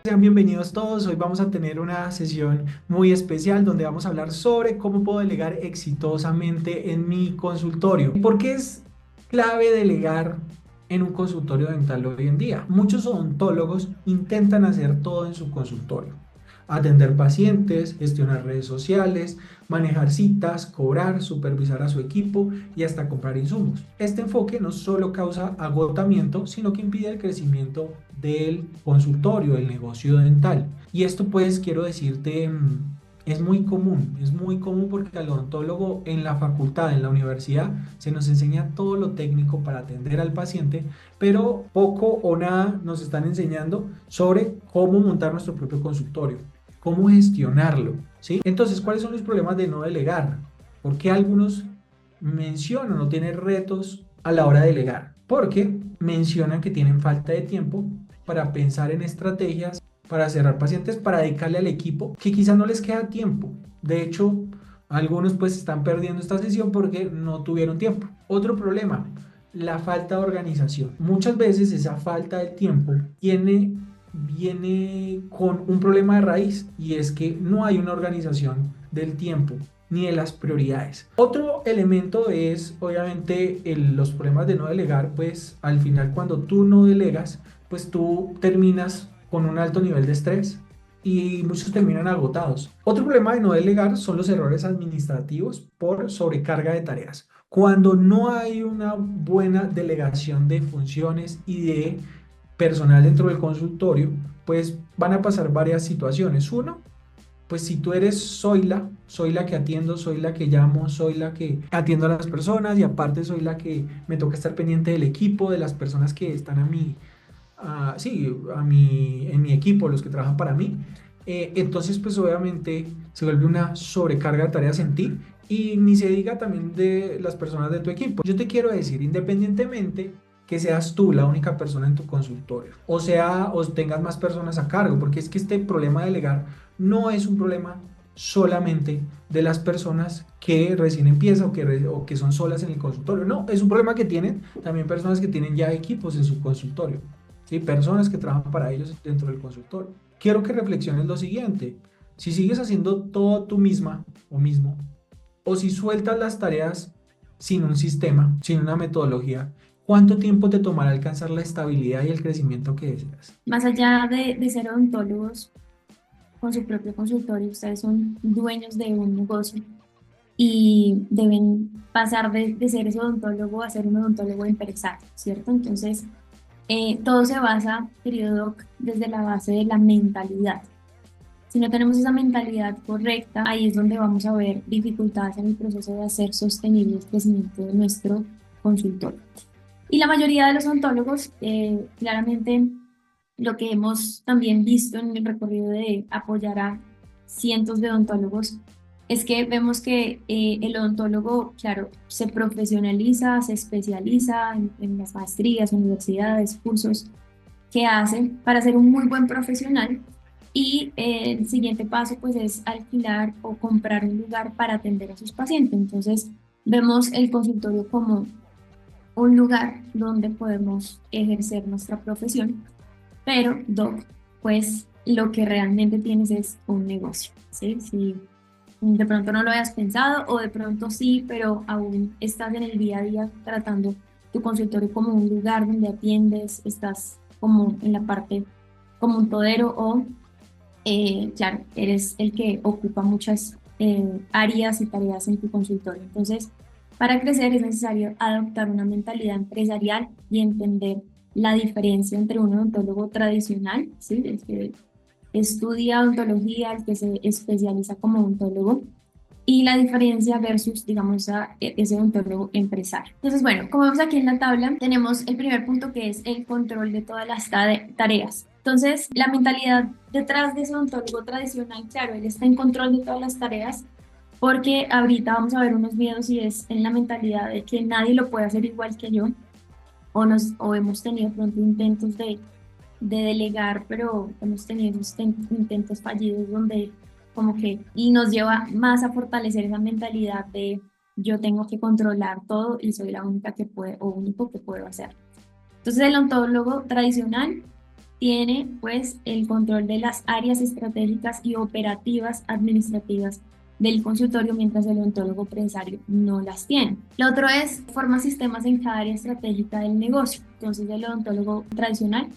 Sean bienvenidos todos. Hoy vamos a tener una sesión muy especial donde vamos a hablar sobre cómo puedo delegar exitosamente en mi consultorio. ¿Por qué es clave delegar en un consultorio dental hoy en día? Muchos odontólogos intentan hacer todo en su consultorio. Atender pacientes, gestionar redes sociales, manejar citas, cobrar, supervisar a su equipo y hasta comprar insumos. Este enfoque no solo causa agotamiento, sino que impide el crecimiento del consultorio, del negocio dental. Y esto pues quiero decirte, es muy común porque al odontólogo en la facultad, en la universidad, se nos enseña todo lo técnico para atender al paciente, pero poco o nada nos están enseñando sobre cómo montar nuestro propio consultorio, cómo gestionarlo, ¿sí? Entonces, ¿cuáles son los problemas de no delegar? ¿Por qué algunos mencionan o tienen retos a la hora de delegar? Porque mencionan que tienen falta de tiempo para pensar en estrategias, para cerrar pacientes, para dedicarle al equipo, que quizás no les queda tiempo. De hecho, algunos pues están perdiendo esta sesión porque no tuvieron tiempo. Otro problema, la falta de organización. Muchas veces esa falta de tiempo viene con un problema de raíz y es que no hay una organización del tiempo ni de las prioridades. Otro elemento es obviamente los problemas de no delegar, pues al final cuando tú no delegas, pues tú terminas con un alto nivel de estrés y muchos terminan agotados. Otro problema de no delegar son los errores administrativos por sobrecarga de tareas. Cuando no hay una buena delegación de funciones y de personal dentro del consultorio, pues van a pasar varias situaciones. Uno, pues si tú eres soy la que atiendo, soy la que llamo, soy la que atiendo a las personas y aparte soy la que me toca estar pendiente del equipo, de las personas que están sí, en mi equipo, los que trabajan para mí. Entonces, pues obviamente se vuelve una sobrecarga de tareas en ti y ni se diga también de las personas de tu equipo. Yo te quiero decir, independientemente que seas tú la única persona en tu consultorio, o sea, o tengas más personas a cargo, porque es que este problema de delegar no es un problema solamente de las personas que recién empiezan o que son solas en el consultorio. No, es un problema que tienen también personas que tienen ya equipos en su consultorio, ¿sí? Personas que trabajan para ellos dentro del consultorio. Quiero que reflexiones lo siguiente. Si sigues haciendo todo tú misma o mismo, o si sueltas las tareas sin un sistema, sin una metodología, ¿cuánto tiempo te tomará alcanzar la estabilidad y el crecimiento que deseas? Más allá de ser odontólogos con su propio consultorio, ustedes son dueños de un negocio y deben pasar de ser ese odontólogo a ser un odontólogo empresario, ¿cierto? Entonces, todo se basa, querido Doc, desde la base de la mentalidad. Si no tenemos esa mentalidad correcta, ahí es donde vamos a ver dificultades en el proceso de hacer sostenible el crecimiento de nuestro consultorio. Y la mayoría de los odontólogos, claramente, lo que hemos también visto en el recorrido de apoyar a cientos de odontólogos es que vemos que el odontólogo, claro, se profesionaliza, se especializa en las maestrías, universidades, cursos que hace para ser un muy buen profesional. Y el siguiente paso, pues, es alquilar o comprar un lugar para atender a sus pacientes. Entonces, vemos el consultorio como un lugar donde podemos ejercer nuestra profesión, pero Doc, pues lo que realmente tienes es un negocio, ¿sí? Si de pronto no lo hayas pensado o de pronto sí, pero aún estás en el día a día tratando tu consultorio como un lugar donde atiendes, estás como en la parte como un todero o, claro, eres el que ocupa muchas áreas y tareas en tu consultorio. Entonces, para crecer es necesario adoptar una mentalidad empresarial y entender la diferencia entre un odontólogo tradicional, ¿sí? El que estudia odontología, el que se especializa como odontólogo, y la diferencia versus, digamos, ese odontólogo empresario. Entonces, bueno, como vemos aquí en la tabla, tenemos el primer punto que es el control de todas las tareas. Entonces, la mentalidad detrás de ese odontólogo tradicional, claro, él está en control de todas las tareas, porque ahorita vamos a ver unos miedos y es en la mentalidad de que nadie lo puede hacer igual que yo, o hemos tenido pronto intentos de delegar, pero hemos tenido esos intentos fallidos donde como que, y nos lleva más a fortalecer esa mentalidad de yo tengo que controlar todo y soy la única que puede o único que puedo hacer. Entonces el odontólogo tradicional tiene pues el control de las áreas estratégicas y operativas administrativas del consultorio, mientras el odontólogo empresario no las tiene. Lo otro es forma sistemas en cada área estratégica del negocio. Entonces el odontólogo tradicional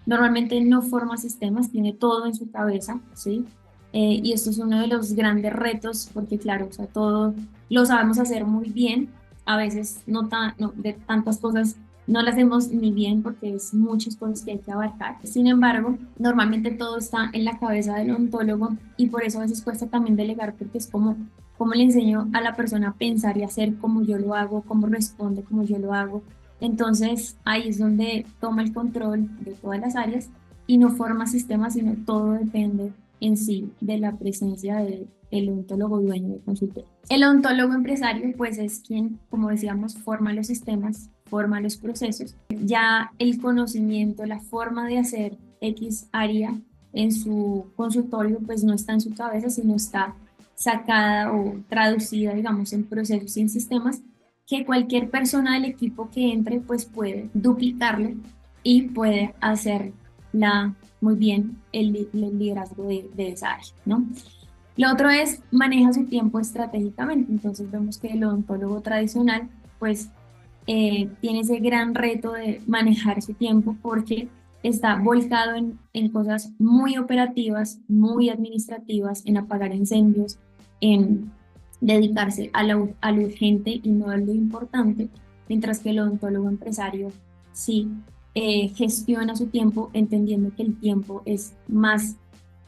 normalmente no forma sistemas, tiene todo en su cabeza, ¿sí? Y esto es uno de los grandes retos porque claro, o sea, todo lo sabemos hacer muy bien, a veces no, de tantas cosas no las hacemos ni bien porque es muchas cosas que hay que abarcar. Sin embargo, normalmente todo está en la cabeza del odontólogo y por eso a veces cuesta también delegar porque es como, como le enseño a la persona a pensar y hacer como yo lo hago, cómo responde como yo lo hago. Entonces ahí es donde toma el control de todas las áreas y no forma sistemas, sino todo depende en sí de la presencia del odontólogo dueño del consultorio. El odontólogo empresario, pues es quien, como decíamos, forma los sistemas, forma los procesos. Ya el conocimiento, la forma de hacer X área en su consultorio, pues no está en su cabeza, sino está sacada o traducida, digamos, en procesos y en sistemas que cualquier persona del equipo que entre, pues puede duplicarlo y puede hacerla muy bien el liderazgo de esa área, ¿no? Lo otro es maneja su tiempo estratégicamente. Entonces vemos que el odontólogo tradicional pues tiene ese gran reto de manejar su tiempo porque está volcado en cosas muy operativas, muy administrativas, en apagar incendios, en dedicarse a lo urgente y no a lo importante, mientras que el odontólogo empresario sí gestiona su tiempo entendiendo que el tiempo es más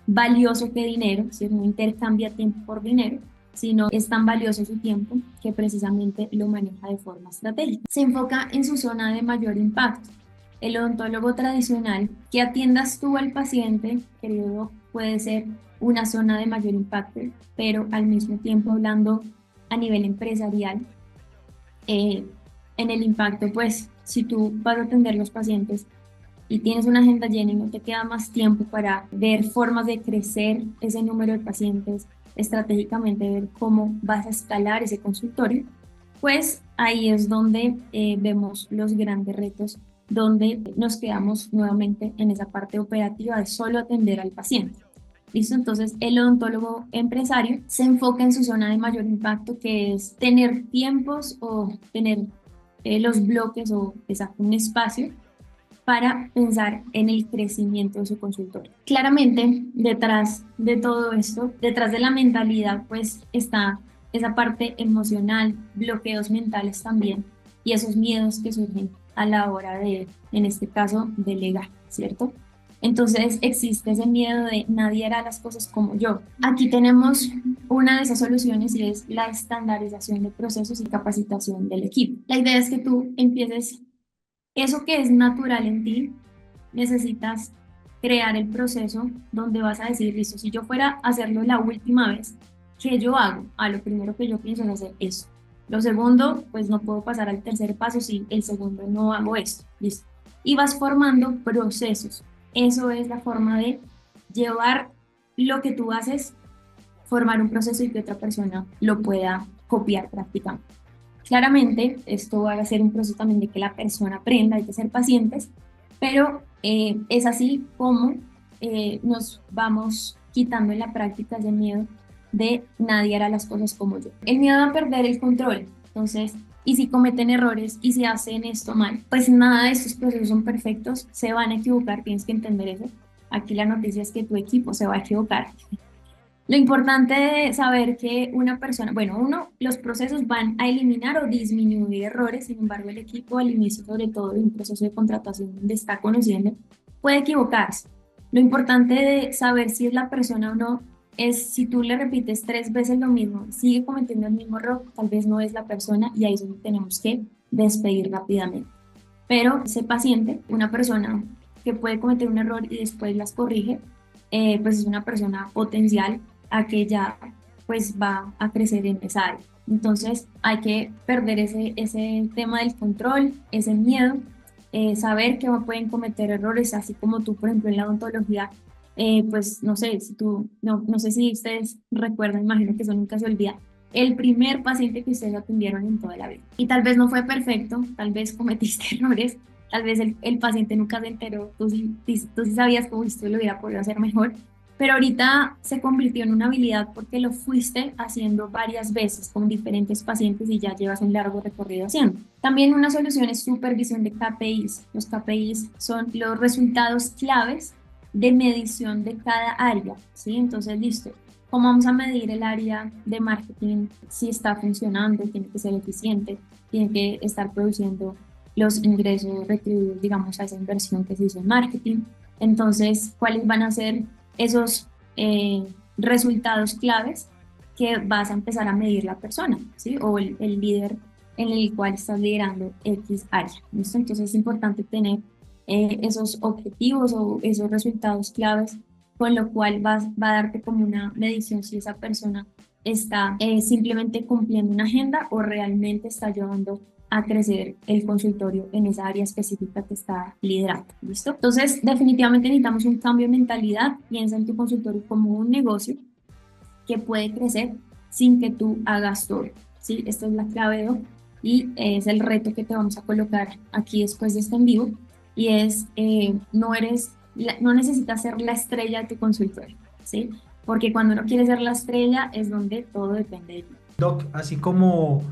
valioso que dinero, si no intercambia tiempo por dinero, sino es tan valioso su tiempo que precisamente lo maneja de forma estratégica. Se enfoca en su zona de mayor impacto. El odontólogo tradicional, que atiendas tú al paciente, querido, puede ser una zona de mayor impacto, pero al mismo tiempo hablando a nivel empresarial, eh, en el impacto, pues si tú vas a atender los pacientes y tienes una agenda llena y no te queda más tiempo para ver formas de crecer ese número de pacientes, estratégicamente ver cómo vas a escalar ese consultorio, pues ahí es donde vemos los grandes retos, donde nos quedamos nuevamente en esa parte operativa de solo atender al paciente. ¿Listo? Entonces, el odontólogo empresario se enfoca en su zona de mayor impacto, que es tener tiempos o tener los bloques o exacto, un espacio para pensar en el crecimiento de su consultorio. Claramente, detrás de todo esto, detrás de la mentalidad, pues está esa parte emocional, bloqueos mentales también y esos miedos que surgen a la hora de, en este caso, delegar, ¿cierto? Entonces existe ese miedo de nadie hará las cosas como yo. Aquí tenemos una de esas soluciones y es la estandarización de procesos y capacitación del equipo. La idea es que tú empieces eso que es natural en ti, necesitas crear el proceso donde vas a decir, listo, si yo fuera a hacerlo la última vez, ¿qué yo hago? Lo primero que yo pienso es hacer eso. Lo segundo, pues no puedo pasar al tercer paso si el segundo no hago esto, listo. Y vas formando procesos. Eso es la forma de llevar lo que tú haces, formar un proceso y que otra persona lo pueda copiar prácticamente. Claramente, esto va a ser un proceso también de que la persona aprenda, hay que ser pacientes, pero es así como nos vamos quitando en la práctica ese miedo de nadie hará las cosas como yo. El miedo a perder el control. Entonces, y si cometen errores y si hacen esto mal, pues nada de estos procesos son perfectos, se van a equivocar, tienes que entender eso. Aquí la noticia es que tu equipo se va a equivocar. Lo importante de saber que una persona, bueno, uno, los procesos van a eliminar o disminuir errores, sin embargo, el equipo al inicio, sobre todo de un proceso de contratación donde está conociendo, puede equivocarse. Lo importante de saber si es la persona o no es si tú le repites 3 veces lo mismo, sigue cometiendo el mismo error, tal vez no es la persona y ahí es donde tenemos que despedir rápidamente. Pero ese paciente, una persona que puede cometer un error y después las corrige, pues es una persona potencial a que ya pues va a crecer en esa área. Entonces hay que perder ese tema del control, ese miedo, saber que pueden cometer errores, así como tú, por ejemplo, en la odontología, pues no sé, si tú, no sé si ustedes recuerdan, imagino que eso nunca se olvida, el primer paciente que ustedes atendieron en toda la vida. Y tal vez no fue perfecto, tal vez cometiste errores, tal vez el paciente nunca se enteró, tú sí sabías cómo esto lo hubiera podido hacer mejor, pero ahorita se convirtió en una habilidad porque lo fuiste haciendo varias veces con diferentes pacientes y ya llevas un largo recorrido haciendo. También una solución es supervisión de KPIs. Los KPIs son los resultados claves de medición de cada área, ¿sí? Entonces, listo. ¿Cómo vamos a medir el área de marketing? Si está funcionando, tiene que ser eficiente, tiene que estar produciendo los ingresos retribuidos, digamos, a esa inversión que se hizo en marketing. Entonces, ¿cuáles van a ser esos resultados claves que vas a empezar a medir la persona, ¿sí? O el líder en el cual estás liderando X área, ¿listo? Entonces es importante tener esos objetivos o esos resultados claves, con lo cual va a darte como una medición si esa persona está simplemente cumpliendo una agenda o realmente está llevando a crecer el consultorio en esa área específica que está liderando, ¿listo? Entonces, definitivamente necesitamos un cambio de mentalidad. Piensa en tu consultorio como un negocio que puede crecer sin que tú hagas todo, ¿sí? Esta es la clave de hoy y es el reto que te vamos a colocar aquí después de este en vivo y es, no necesitas ser la estrella de tu consultorio, ¿sí? Porque cuando uno quiere ser la estrella es donde todo depende de ti. Doc, así como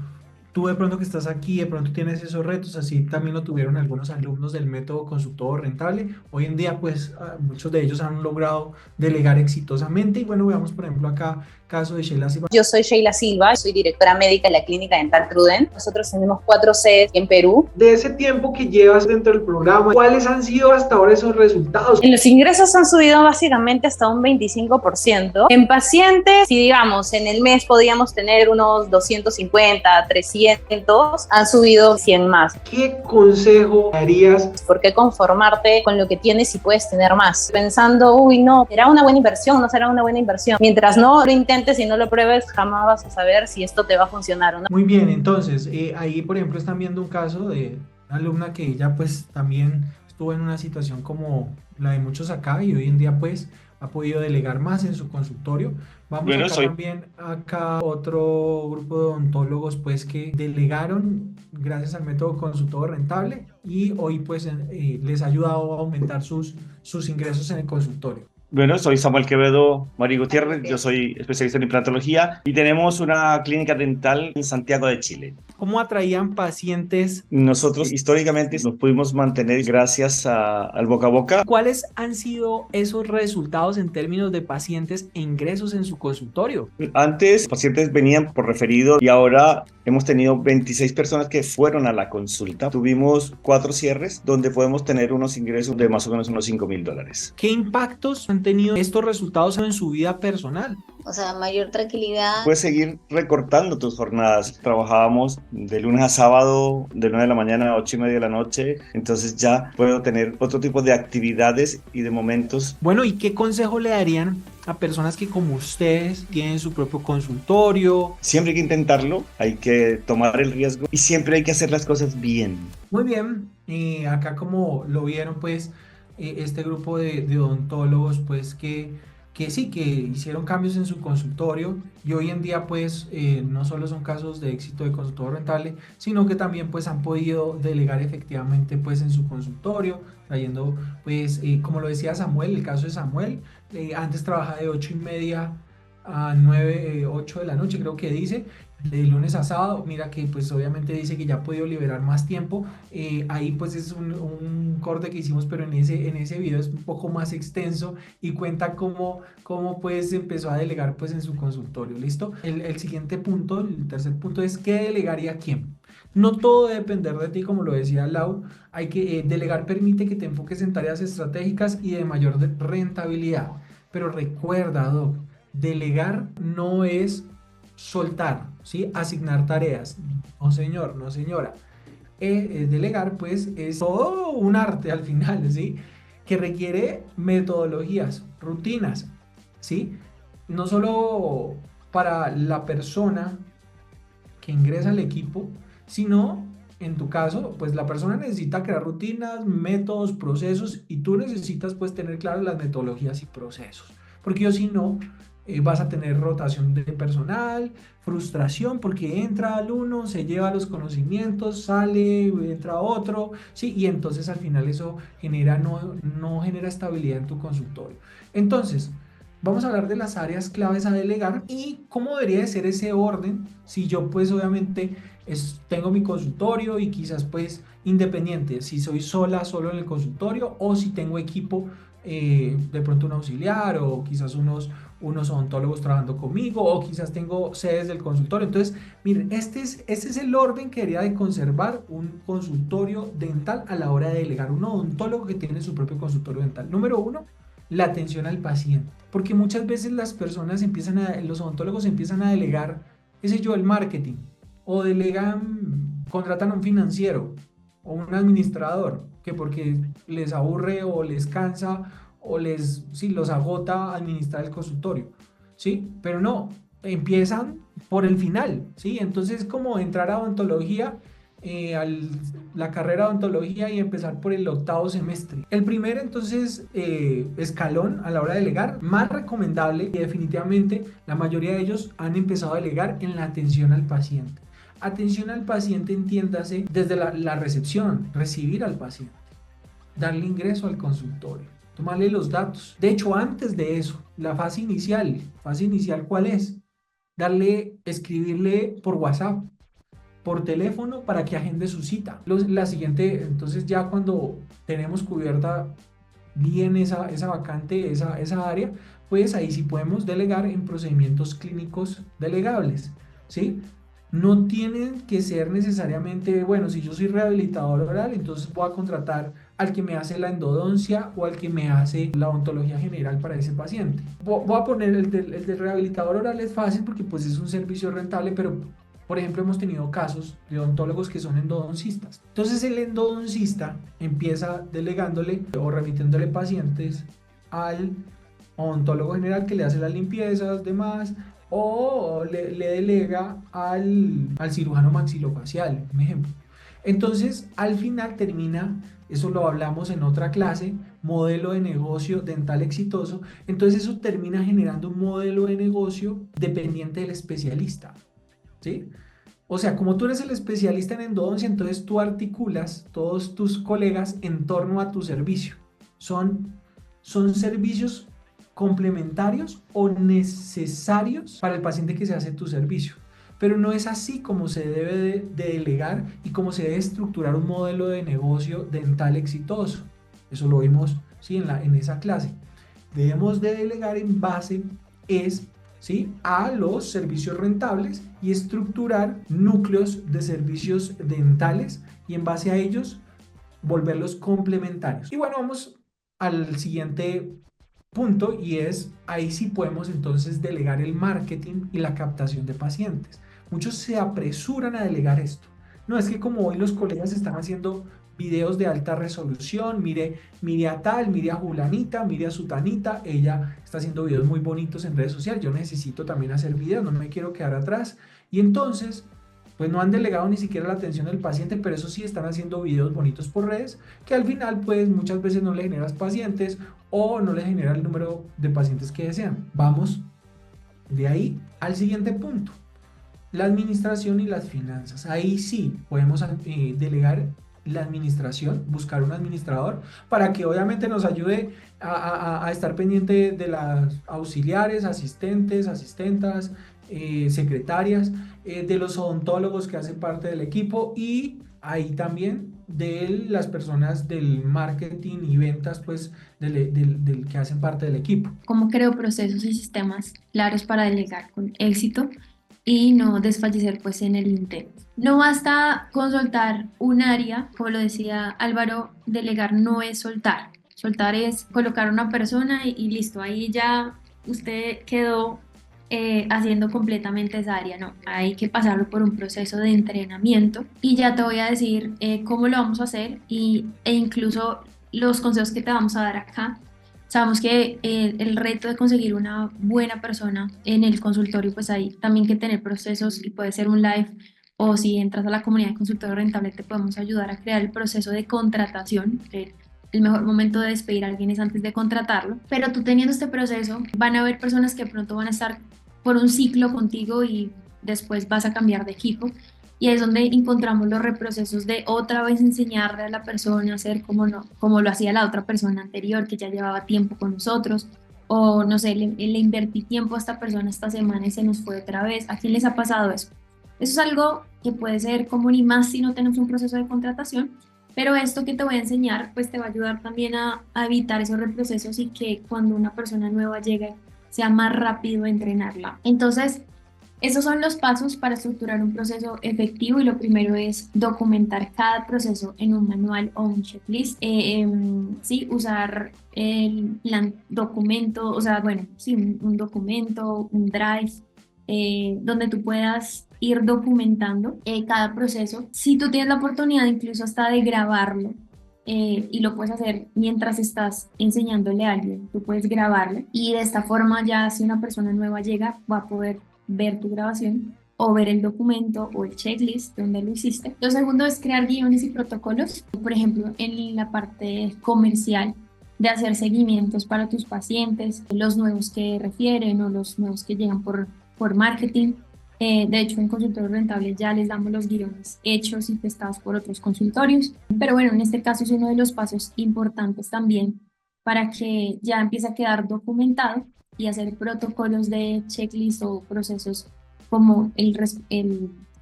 tú de pronto que estás aquí, de pronto tienes esos retos, así también lo tuvieron algunos alumnos del método consultor rentable. Hoy en día, pues muchos de ellos han logrado delegar exitosamente. Y bueno, veamos por ejemplo acá caso de Sheila Silva. Yo soy Sheila Silva, soy directora médica de la Clínica Dental Truden. Nosotros tenemos 4 sedes en Perú. De ese tiempo que llevas dentro del programa, ¿cuáles han sido hasta ahora esos resultados? En los ingresos han subido básicamente hasta un 25%. En pacientes, si digamos en el mes podíamos tener unos 250, 300, han subido 100 más. ¿Qué consejo darías? ¿Por qué conformarte con lo que tienes si puedes tener más? Pensando, uy, no, ¿será una buena inversión? ¿No será una buena inversión? Mientras no lo intentes y no lo pruebes, jamás vas a saber si esto te va a funcionar o no. Muy bien, entonces, ahí por ejemplo están viendo un caso de una alumna que ella pues también estuvo en una situación como la de muchos acá y hoy en día pues ha podido delegar más en su consultorio. Vamos Bueno, acá también, acá otro grupo de odontólogos pues que delegaron gracias al método consultor rentable y hoy pues les ha ayudado a aumentar sus ingresos en el consultorio. Bueno, soy Samuel Quevedo Mari Gutiérrez, yo soy especialista en implantología y tenemos una clínica dental en Santiago de Chile. ¿Cómo atraían pacientes? Nosotros históricamente nos pudimos mantener gracias al boca a boca. ¿Cuáles han sido esos resultados en términos de pacientes e ingresos en su consultorio? Antes pacientes venían por referido y ahora hemos tenido 26 personas que fueron a la consulta. Tuvimos 4 cierres donde podemos tener unos ingresos de más o menos unos $5.000. ¿Qué impactos han tenido estos resultados en su vida personal? O sea, mayor tranquilidad. Puedes seguir recortando tus jornadas. Trabajábamos de lunes a sábado, de 9 de la mañana a 8:30 de la noche. Entonces ya puedo tener otro tipo de actividades y de momentos. Bueno, ¿y qué consejo le darían a personas que como ustedes tienen su propio consultorio? Siempre hay que intentarlo, hay que tomar el riesgo y siempre hay que hacer las cosas bien. Muy bien, acá como lo vieron pues este grupo de odontólogos pues que sí, que hicieron cambios en su consultorio y hoy en día pues no solo son casos de éxito de consultorio rentable, sino que también pues han podido delegar efectivamente pues en su consultorio, trayendo pues como lo decía Samuel, el caso de Samuel, antes trabajaba de 8:30 a 9, 8 de la noche creo que dice, de lunes a sábado. Mira que pues obviamente dice que ya ha podido liberar más tiempo. Ahí pues es un corte que hicimos, pero en ese video es un poco más extenso y cuenta cómo pues empezó a delegar pues en su consultorio. ¿Listo? El siguiente punto, el tercer punto es ¿qué delegaría a quién? No todo debe depender de ti, como lo decía Lau. Hay que delegar permite que te enfoques en tareas estratégicas y de mayor rentabilidad. Pero recuerda, Doc, delegar no es soltar, ¿sí? Asignar tareas. No, señor, no, señora. Delegar, pues, es todo un arte al final, ¿sí? Que requiere metodologías, rutinas, ¿sí? No solo para la persona que ingresa al equipo, sino, en tu caso, pues la persona necesita crear rutinas, métodos, procesos, y tú necesitas, pues, tener claras las metodologías y procesos. Porque yo si no, vas a tener rotación de personal, frustración porque entra al uno, se lleva los conocimientos, sale, entra otro, ¿sí? Y entonces al final eso no genera estabilidad en tu consultorio. Entonces, vamos a hablar de las áreas claves a delegar y cómo debería de ser ese orden si yo pues obviamente tengo mi consultorio y quizás pues independiente, si soy solo en el consultorio o si tengo equipo, de pronto un auxiliar o quizás unos odontólogos trabajando conmigo o quizás tengo sedes del consultorio. Entonces, miren, este es el orden que debería de conservar un consultorio dental a la hora de delegar, un odontólogo que tiene su propio consultorio dental. Número uno, la atención al paciente, porque muchas veces los odontólogos empiezan a delegar, qué sé yo, el marketing, o contratan a un financiero o un administrador, que porque les aburre o les cansa o sí, los agota administrar el consultorio, ¿sí? Pero no, empiezan por el final, ¿sí? Entonces, como entrar a odontología, la carrera de odontología y empezar por el octavo semestre. El primer, entonces, escalón a la hora de delegar, más recomendable y definitivamente la mayoría de ellos han empezado a delegar en la atención al paciente. Atención al paciente, entiéndase, desde la recepción, recibir al paciente, darle ingreso al consultorio, tomarle los datos. De hecho, antes de eso, la fase inicial, ¿cuál es? Escribirle por WhatsApp, por teléfono para que agende su cita. La siguiente, entonces ya cuando tenemos cubierta bien esa vacante, esa área, pues ahí sí podemos delegar en procedimientos clínicos delegables, ¿sí? No tienen que ser necesariamente, bueno, si yo soy rehabilitador oral, entonces voy a contratar al que me hace la endodoncia o al que me hace la odontología general para ese paciente. Voy a poner el del rehabilitador oral, es fácil porque pues es un servicio rentable, pero por ejemplo hemos tenido casos de odontólogos que son endodoncistas. Entonces el endodoncista empieza delegándole o remitiéndole pacientes al odontólogo general que le hace las limpiezas, demás, o le delega al cirujano maxilofacial, un ejemplo. Entonces, al final termina, eso lo hablamos en otra clase, modelo de negocio dental exitoso. Entonces, eso termina generando un modelo de negocio dependiente del especialista, ¿sí? O sea, como tú eres el especialista en endodoncia, entonces tú articulas todos tus colegas en torno a tu servicio. Son servicios complementarios o necesarios para el paciente que se hace tu servicio. Pero no es así como se debe de delegar y como se debe estructurar un modelo de negocio dental exitoso. Eso lo vimos, ¿sí? en esa clase. Debemos de delegar en base ¿sí? a los servicios rentables y estructurar núcleos de servicios dentales y en base a ellos volverlos complementarios. Y bueno, vamos al siguiente punto y ahí sí podemos entonces delegar el marketing y la captación de pacientes. Muchos se apresuran a delegar esto. No, es que como hoy los colegas están haciendo videos de alta resolución, mire a tal, mire a Julanita, mire a Sutanita, ella está haciendo videos muy bonitos en redes sociales, yo necesito también hacer videos, no me quiero quedar atrás. Y entonces, pues no han delegado ni siquiera la atención del paciente, pero eso sí están haciendo videos bonitos por redes, que al final pues muchas veces no le generas pacientes o no le genera el número de pacientes que desean. Vamos de ahí al siguiente punto, la administración y las finanzas. Ahí sí podemos delegar la administración, buscar un administrador para que obviamente nos ayude a estar pendiente de las auxiliares, asistentes, asistentas, secretarias, de los odontólogos que hacen parte del equipo y ahí también de las personas del marketing y ventas, pues del que hacen parte del equipo. Cómo creo procesos y sistemas claros para delegar con éxito y no desfallecer pues en el intento. No basta con soltar un área, como lo decía Álvaro, delegar no es soltar. Soltar es colocar a una persona y listo, ahí ya usted quedó haciendo completamente esa área, no, hay que pasarlo por un proceso de entrenamiento y ya te voy a decir cómo lo vamos a hacer e incluso los consejos que te vamos a dar acá. Sabemos que el reto de conseguir una buena persona en el consultorio, pues hay también que tener procesos y puede ser un live o si entras a la comunidad de consultorio rentable te podemos ayudar a crear el proceso de contratación, el mejor momento de despedir a alguien es antes de contratarlo, pero tú teniendo este proceso, van a haber personas que de pronto van a estar por un ciclo contigo y después vas a cambiar de equipo. Y es donde encontramos los reprocesos de otra vez enseñarle a la persona a hacer como, no, como lo hacía la otra persona anterior que ya llevaba tiempo con nosotros, o no sé, le invertí tiempo a esta persona esta semana y se nos fue otra vez. ¿A quién les ha pasado eso? Eso es algo que puede ser común y más si no tenemos un proceso de contratación, pero esto que te voy a enseñar pues te va a ayudar también a evitar esos reprocesos y que cuando una persona nueva llegue sea más rápido entrenarla. Entonces, esos son los pasos para estructurar un proceso efectivo y lo primero es documentar cada proceso en un manual o un checklist. Sí, usar el plan documento, o sea, bueno, sí, un documento, un drive, donde tú puedas ir documentando cada proceso. Si tú tienes la oportunidad incluso hasta de grabarlo, y lo puedes hacer mientras estás enseñándole a alguien, tú puedes grabarlo y de esta forma ya si una persona nueva llega va a poder ver tu grabación o ver el documento o el checklist donde lo hiciste. Lo segundo es crear guiones y protocolos, por ejemplo, en la parte comercial de hacer seguimientos para tus pacientes, los nuevos que refieren o los nuevos que llegan por marketing. De hecho, en consultorios rentables ya les damos los guiones hechos y testados por otros consultorios. Pero bueno, en este caso es uno de los pasos importantes también para que ya empiece a quedar documentado y hacer protocolos de checklist o procesos como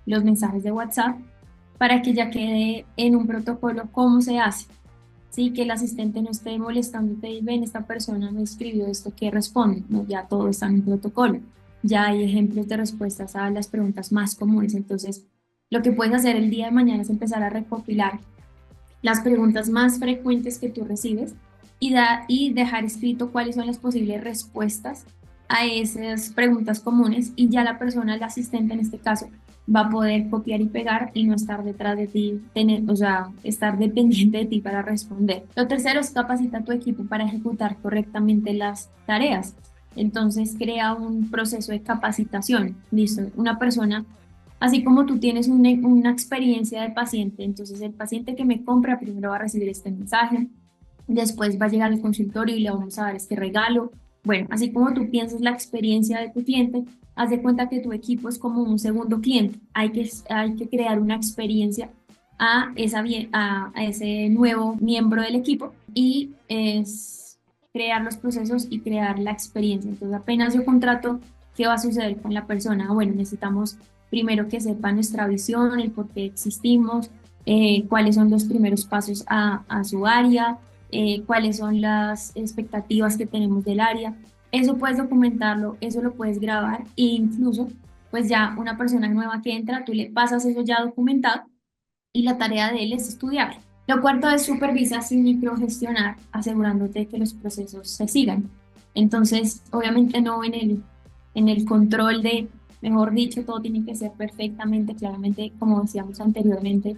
los mensajes de WhatsApp para que ya quede en un protocolo cómo se hace. Sí, que el asistente no esté molestándote y ven, esta persona me escribió esto, ¿qué responde? No, ya todo está en un protocolo. Ya hay ejemplos de respuestas a las preguntas más comunes. Entonces, lo que puedes hacer el día de mañana es empezar a recopilar las preguntas más frecuentes que tú recibes y dejar escrito cuáles son las posibles respuestas a esas preguntas comunes y ya la persona, el asistente en este caso, va a poder copiar y pegar y no estar detrás de ti, o sea, estar dependiente de ti para responder. Lo tercero es capacita a tu equipo para ejecutar correctamente las tareas. Entonces crea un proceso de capacitación. Listo, una persona, así como tú tienes una experiencia de paciente, entonces el paciente que me compra primero va a recibir este mensaje, después va a llegar al consultorio y le vamos a dar este regalo. Bueno, así como tú piensas la experiencia de tu cliente, haz de cuenta que tu equipo es como un segundo cliente. Hay que crear una experiencia a ese nuevo miembro del equipo y es crear los procesos y crear la experiencia. Entonces, apenas yo contrato, ¿qué va a suceder con la persona? Bueno, necesitamos primero que sepa nuestra visión, el por qué existimos, cuáles son los primeros pasos a su área, cuáles son las expectativas que tenemos del área. Eso puedes documentarlo, eso lo puedes grabar e incluso pues ya una persona nueva que entra, tú le pasas eso ya documentado y la tarea de él es estudiar. Lo cuarto es supervisar sin microgestionar, asegurándote que los procesos se sigan. Entonces, obviamente no en el control de, mejor dicho, todo tiene que ser perfectamente, claramente, como decíamos anteriormente,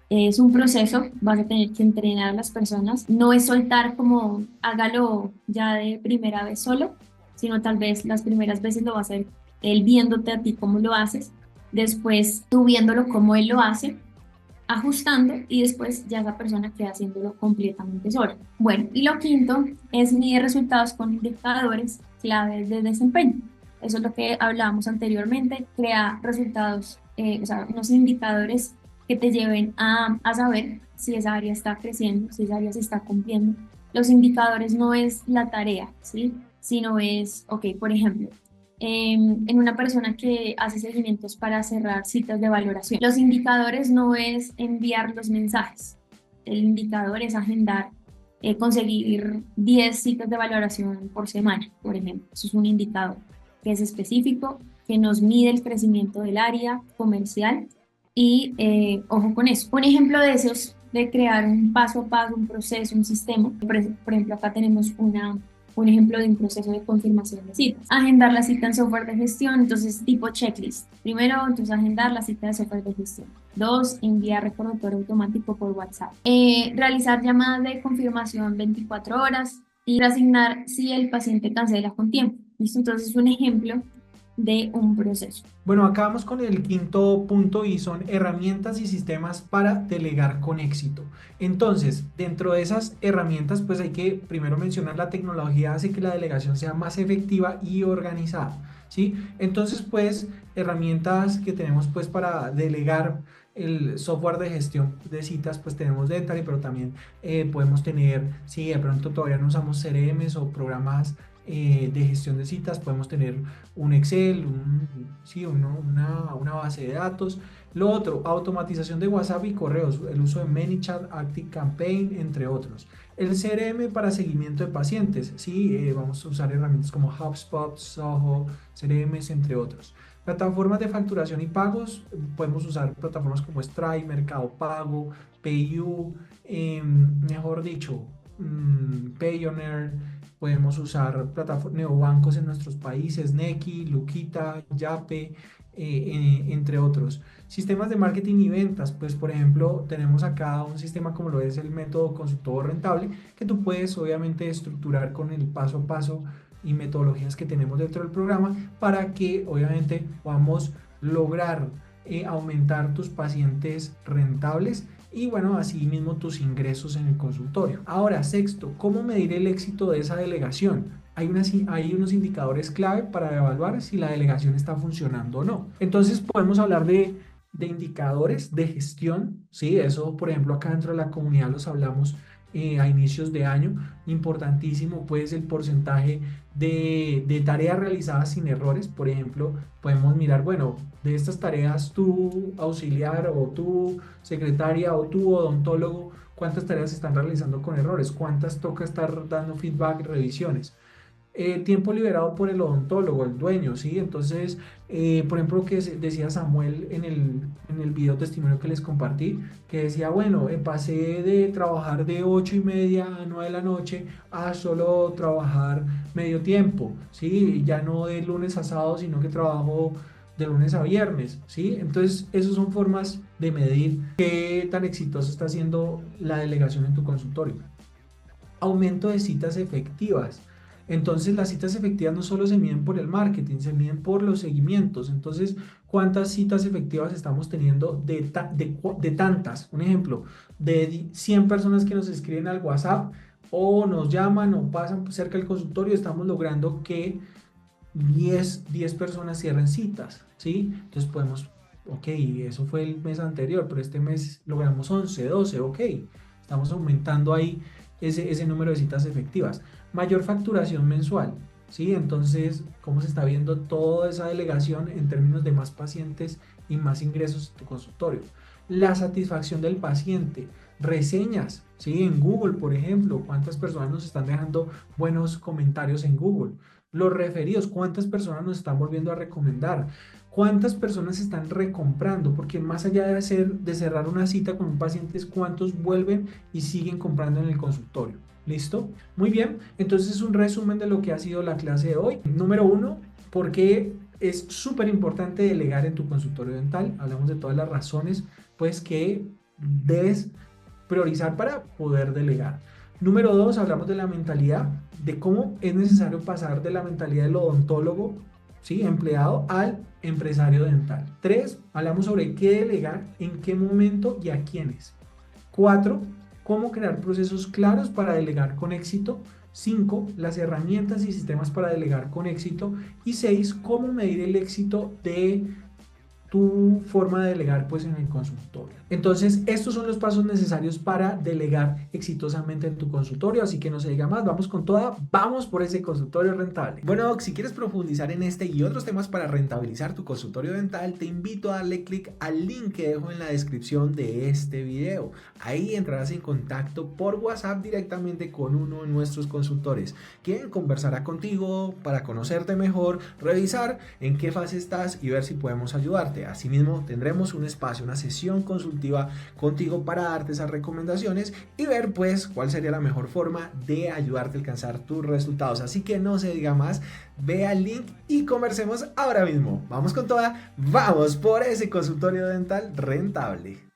es un proceso, vas a tener que entrenar a las personas. No es soltar como hágalo ya de primera vez solo, sino tal vez las primeras veces lo va a hacer él viéndote a ti cómo lo haces, después tú viéndolo cómo él lo hace, ajustando y después ya esa persona queda haciéndolo completamente sola. Bueno, y lo quinto es medir resultados con indicadores claves de desempeño. Eso es lo que hablábamos anteriormente, crea resultados, o sea, unos indicadores que te lleven a saber si esa área está creciendo, si esa área se está cumpliendo. Los indicadores no es la tarea, ¿sí? Sino es, ok, por ejemplo, en una persona que hace seguimientos para cerrar citas de valoración. Los indicadores no es enviar los mensajes, el indicador es agendar, conseguir 10 citas de valoración por semana, por ejemplo. Eso es un indicador que es específico, que nos mide el crecimiento del área comercial y ojo con eso. Un ejemplo de eso es de crear un paso a paso, un proceso, un sistema. Por ejemplo, acá tenemos un ejemplo de un proceso de confirmación de citas. Agendar la cita en software de gestión, entonces tipo checklist. Primero, entonces agendar la cita de software de gestión. 2, enviar recordatorio automático por WhatsApp. Realizar llamadas de confirmación 24 horas y asignar si el paciente cancela con tiempo. ¿Listo? Entonces, un ejemplo de un proceso. Bueno, acabamos con el quinto punto y son herramientas y sistemas para delegar con éxito. Entonces, dentro de esas herramientas, pues hay que primero mencionar la tecnología hace que la delegación sea más efectiva y organizada, ¿sí? Entonces, pues, herramientas que tenemos pues para delegar el software de gestión de citas, pues tenemos Dentally, pero también podemos tener, si de pronto todavía no usamos CRMs o programas de gestión de citas, podemos tener un Excel, sí, una base de datos. Lo otro, automatización de WhatsApp y correos, el uso de ManyChat, ActiveCampaign, entre otros. El CRM para seguimiento de pacientes, sí, vamos a usar herramientas como HubSpot, Zoho, CRMs, entre otros. Plataformas de facturación y pagos, podemos usar plataformas como Stripe, Mercado Pago, PayU, mejor dicho, Payoneer. Podemos usar neobancos en nuestros países, Nequi, Luquita, Yape, entre otros. Sistemas de marketing y ventas, pues por ejemplo tenemos acá un sistema como lo es el método consultor rentable, que tú puedes obviamente estructurar con el paso a paso y metodologías que tenemos dentro del programa para que obviamente podamos lograr aumentar tus pacientes rentables y bueno, así mismo tus ingresos en el consultorio. Ahora, sexto, ¿cómo medir el éxito de esa delegación? Hay unos indicadores clave para evaluar si la delegación está funcionando o no. Entonces podemos hablar de indicadores de gestión, ¿sí? Eso, por ejemplo, acá dentro de la comunidad los hablamos a inicios de año. Importantísimo, pues, el porcentaje de tareas realizadas sin errores. Por ejemplo, podemos mirar, bueno, de estas tareas tu auxiliar o tu secretaria o tu odontólogo, ¿cuántas tareas se están realizando con errores? ¿Cuántas toca estar dando feedback, revisiones? Tiempo liberado por el odontólogo, el dueño, ¿sí? Entonces, por ejemplo, lo que decía Samuel en el video testimonio que les compartí, que decía, bueno, pasé de trabajar de 8:30 a 9 de la noche a solo trabajar medio tiempo, ¿sí? Ya no de lunes a sábado, sino que trabajo de lunes a viernes, ¿sí? Entonces, esas son formas de medir qué tan exitoso está siendo la delegación en tu consultorio. Aumento de citas efectivas. Entonces las citas efectivas no solo se miden por el marketing, se miden por los seguimientos. Entonces, ¿cuántas citas efectivas estamos teniendo de tantas? Un ejemplo, de 100 personas que nos escriben al WhatsApp o nos llaman o pasan cerca del consultorio, estamos logrando que 10 personas cierren citas, ¿sí? Entonces podemos, ok, eso fue el mes anterior, pero este mes logramos 11, 12, ok. Estamos aumentando ahí ese número de citas efectivas. Mayor facturación mensual, ¿sí? Entonces, ¿cómo se está viendo toda esa delegación en términos de más pacientes y más ingresos en tu consultorio? La satisfacción del paciente, reseñas, ¿sí? En Google, por ejemplo, ¿cuántas personas nos están dejando buenos comentarios en Google? Los referidos, ¿cuántas personas nos están volviendo a recomendar? ¿Cuántas personas están recomprando? Porque más allá de cerrar una cita con un paciente, es cuántos vuelven y siguen comprando en el consultorio. ¿Listo? Muy bien, entonces es un resumen de lo que ha sido la clase de hoy. Número 1, ¿por qué es súper importante delegar en tu consultorio dental? Hablamos de todas las razones pues que debes priorizar para poder delegar. Número 2, hablamos de la mentalidad, de cómo es necesario pasar de la mentalidad del odontólogo, ¿sí? Empleado al empresario dental. 3, hablamos sobre qué delegar, en qué momento y a quiénes. 4, cómo crear procesos claros para delegar con éxito. 5, las herramientas y sistemas para delegar con éxito. Y 6, cómo medir el éxito de tu forma de delegar pues en el consultorio. Entonces, estos son los pasos necesarios para delegar exitosamente en tu consultorio, así que no se diga más, vamos con toda, vamos por ese consultorio rentable. Bueno, Doc, si quieres profundizar en este y otros temas para rentabilizar tu consultorio dental, te invito a darle clic al link que dejo en la descripción de este video. Ahí entrarás en contacto por WhatsApp directamente con uno de nuestros consultores, quien conversará contigo para conocerte mejor, revisar en qué fase estás y ver si podemos ayudarte. Asimismo, tendremos un espacio, una sesión consultiva contigo para darte esas recomendaciones y ver pues cuál sería la mejor forma de ayudarte a alcanzar tus resultados. Así que no se diga más, ve al link y conversemos ahora mismo. Vamos con toda, vamos por ese consultorio dental rentable.